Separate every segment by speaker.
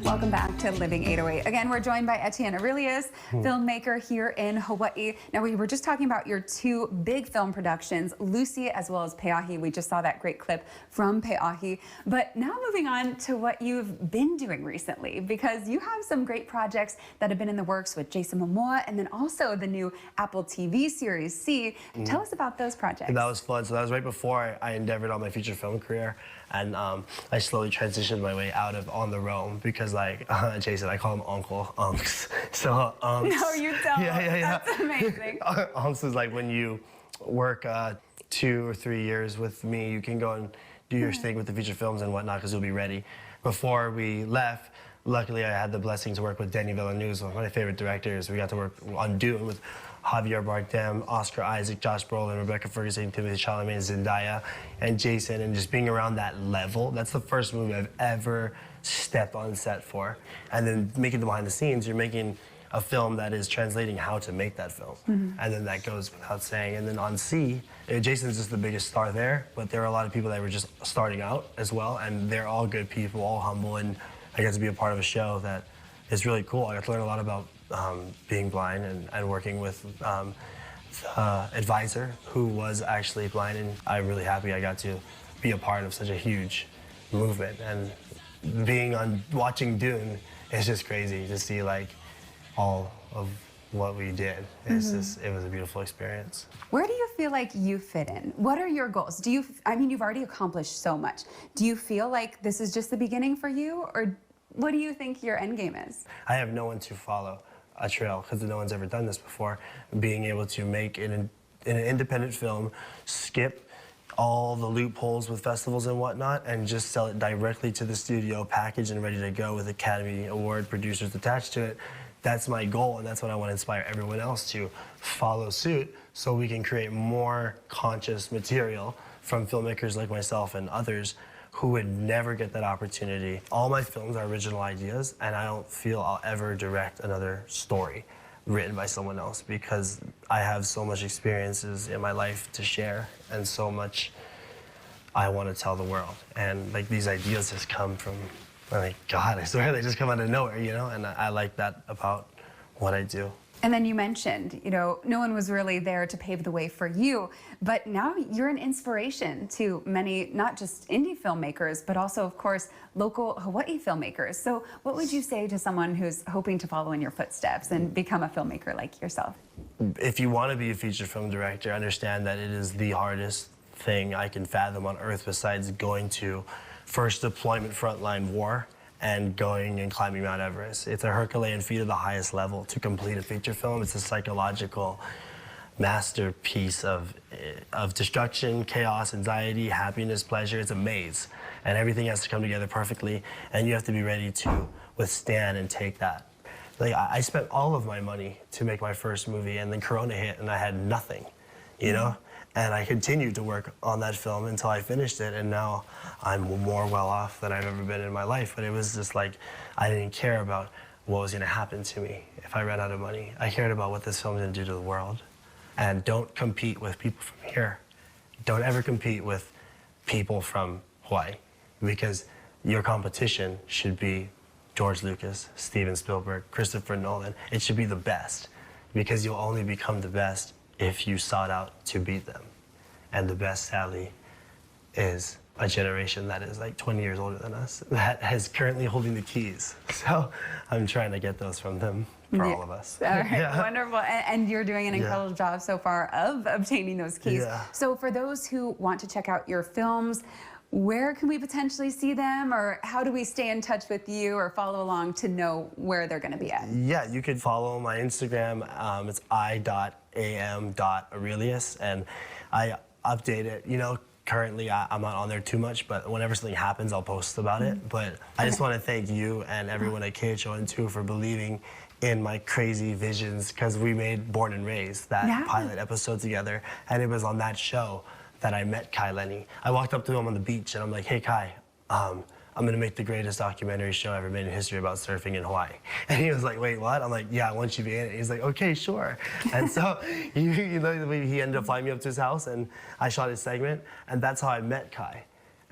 Speaker 1: Welcome back to Living 808. Again, we're joined by Etienne Aurelius, filmmaker here in Hawaii. Now, we were just talking about your two big film productions, Lucy as well as Pe'ahi. We just saw that great clip from Pe'ahi. But now moving on to what you've been doing recently, because you have some great projects that have been in the works with Jason Momoa, and then also the new Apple TV series, See. Tell us about those projects.
Speaker 2: That was fun. So that was right before I endeavored on my feature film career. And I slowly transitioned my way out of On the Roam because, like Jason, I call him Uncle Unks. So
Speaker 1: No, you don't.
Speaker 2: Yeah.
Speaker 1: That's amazing.
Speaker 2: Unks is like when you work 2 or 3 years with me, you can go and do your thing with the feature films and whatnot because you'll be ready. Before we left, luckily I had the blessing to work with Denis Villeneuve, one of my favorite directors. We got to work on Dune with Javier Bardem, Oscar Isaac, Josh Brolin, Rebecca Ferguson, Timothée Chalamet, Zendaya, and Jason, and just being around that level. That's the first movie I've ever stepped on set for. And then making the behind the scenes, you're making a film that is translating how to make that film. And then that goes without saying. And then on See, Jason's just the biggest star there, but there are a lot of people that were just starting out as well, and they're all good people, all humble, and I got to be a part of a show that is really cool. I got to learn a lot about being blind and working with the advisor who was actually blind, and I'm really happy I got to be a part of such a huge movement. And watching Dune is just crazy to see like all of what we did. It's just, it was a beautiful experience.
Speaker 1: Where do you feel like you fit in? What are your goals? I mean, you've already accomplished so much. Do you feel like this is just the beginning for you, or what do you think your end game is?
Speaker 2: I have no one to follow a trail because no one's ever done this before. Being able to make an independent film, skip all the loopholes with festivals and whatnot, and just sell it directly to the studio, packaged and ready to go with Academy Award producers attached to it. That's my goal, and that's what I want to inspire everyone else to follow suit so we can create more conscious material from filmmakers like myself and others who would never get that opportunity. All my films are original ideas, and I don't feel I'll ever direct another story written by someone else because I have so much experiences in my life to share and so much I want to tell the world. And like these ideas just come from, like, God, I swear they just come out of nowhere, you know? And I like that about what I do.
Speaker 1: And then you mentioned, you know, no one was really there to pave the way for you, but now you're an inspiration to many, not just indie filmmakers, but also, of course, local Hawaii filmmakers. So what would you say to someone who's hoping to follow in your footsteps and become a filmmaker like yourself?
Speaker 2: If you want to be a feature film director, understand that it is the hardest thing I can fathom on earth besides going to first deployment frontline war and going and climbing Mount Everest. It's a Herculean feat of the highest level to complete a feature film. It's a psychological masterpiece of destruction, chaos, anxiety, happiness, pleasure. It's a maze, and everything has to come together perfectly, and you have to be ready to withstand and take that. Like, I spent all of my money to make my first movie, and then Corona hit, and I had nothing, you know? And I continued to work on that film until I finished it, and now I'm more well off than I've ever been in my life. But it was just like, I didn't care about what was gonna happen to me if I ran out of money. I cared about what this film was gonna do to the world. And don't compete with people from here. Don't ever compete with people from Hawaii, because your competition should be George Lucas, Steven Spielberg, Christopher Nolan. It should be the best, because you'll only become the best if you sought out to beat them. And the best, sadly, is a generation that is like 20 years older than us that is currently holding the keys. So I'm trying to get those from them for all of us.
Speaker 1: All right, wonderful. And you're doing an incredible job so far of obtaining those keys. So for those who want to check out your films, where can we potentially see them, or how do we stay in touch with you or follow along to know where they're going to be at?
Speaker 2: Yeah, you could follow my Instagram. It's i.am.aurelius, and I update it. You know, currently I'm not on there too much, but whenever something happens, I'll post about it. But I just want to thank you and everyone at KHON2 for believing in my crazy visions, because we made Born and Raised, that pilot episode together, and it was on that show that I met Kai Lenny. I walked up to him on the beach and I'm like, hey Kai, I'm gonna make the greatest documentary show ever made in history about surfing in Hawaii. And he was like, wait, what? I'm like, yeah, I want you to be in it. He's like, okay, sure. And so he ended up flying me up to his house, and I shot his segment, and that's how I met Kai.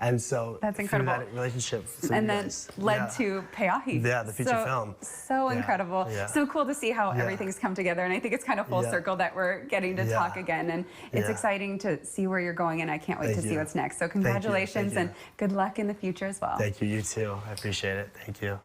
Speaker 2: And so
Speaker 1: That's
Speaker 2: through
Speaker 1: incredible.
Speaker 2: that relationship, through
Speaker 1: And
Speaker 2: you
Speaker 1: then
Speaker 2: guys,
Speaker 1: led
Speaker 2: yeah.
Speaker 1: to Peahi.
Speaker 2: Yeah, the feature film.
Speaker 1: So
Speaker 2: Yeah,
Speaker 1: incredible.
Speaker 2: yeah.
Speaker 1: So cool to see how
Speaker 2: Yeah.
Speaker 1: everything's come together. And I think it's kind of full
Speaker 2: Yeah.
Speaker 1: circle that we're getting to
Speaker 2: Yeah.
Speaker 1: talk again. And it's
Speaker 2: Yeah.
Speaker 1: exciting to see where you're going. And I can't wait
Speaker 2: Thank
Speaker 1: to see
Speaker 2: you.
Speaker 1: what's next. So
Speaker 2: Thank you.
Speaker 1: congratulations
Speaker 2: Thank you.
Speaker 1: and good luck in the future as well.
Speaker 2: Thank you, you too. I appreciate it. Thank you.